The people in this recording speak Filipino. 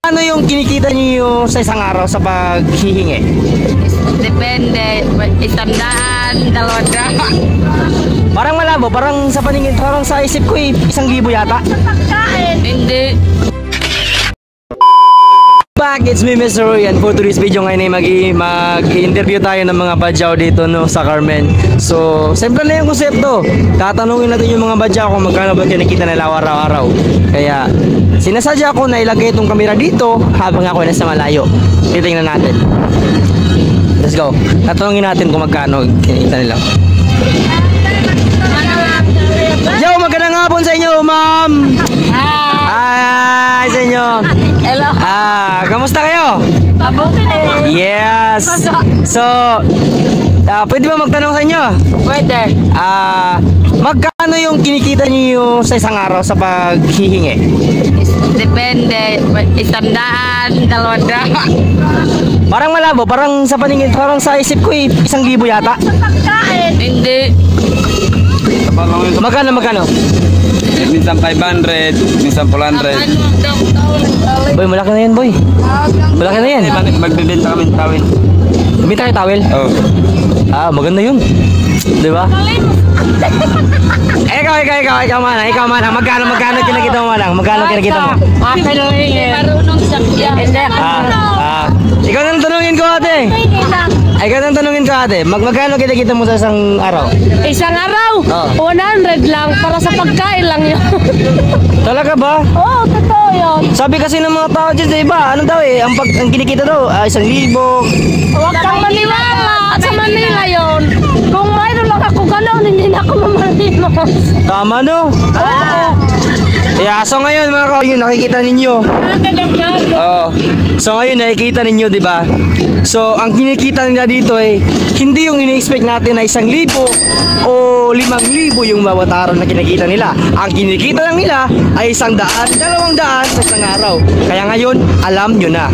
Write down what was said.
Ano yung kinikita niyo sa isang araw sa paghihingi? Depende, 100, 200. Parang malabo, parang sa paningin, parang sa isip ko 1,000 yata. Hindi. Back, it's me Mr. Roy, and for today's video ngayon ay mag-interview tayo ng mga badyaw dito no, sa Carmen. So, simple na yung konsepto. Tatanungin natin yung mga badyaw kung magkano ba kinikita nila araw-araw. Kaya, sinasadya ko na ilagay itong kamera dito habang ako nasa malayo. Titingnan natin. Let's go. Tatanungin natin kung magkano kinikita nila. Yo, magandang hapon sa inyo, ma'am! Hi sa inyo! Hello. Kamusta kayo? Mabuti. Yes! So, pwede ba magtanong sa inyo? Pwede. Magkano yung kinikita niyo sa isang araw sa paghihingi? Depende, 100, 200. Parang malabo, parang sa paningin, parang sa isip ko 1,000 yata. Hindi. Magkano? Minsan 500, minsan 400. Boy, malaki na yan, boy. Malaki na yan. Magbibenta kami ng tawil. Bumita kayo towel? Oo. Maganda yun. Di ba? Ikaw mana. Magkano kinakita mo manang? Magkano kinakita mo? Marunong sakya. Ikaw nang tanungin ko ate. Magkano kinakita mo sa isang araw? Isang araw? Oo. 100 lang para sa pagkain lang yun. Talaga ba? Oo, totoo yun. Sabi kasi ng mga tao dyan sa iba, ano daw ang kinikita daw, 1,000. Huwag kang maniwala. Sa Manila yun. Kung mayroon lang ako gano'n, hindi na ako mamalimos. Tama no? So ngayon mga kauyo, nakikita ninyo. So ngayon nakikita ninyo, di ba? So ang kinikita nila dito hindi yung ini-expect natin na 1,000 o 5,000 yung bawat araw na kinikita nila. Ang kinikita lang nila ay 100, 200 sa isang araw. Kaya ngayon, alam nyo na.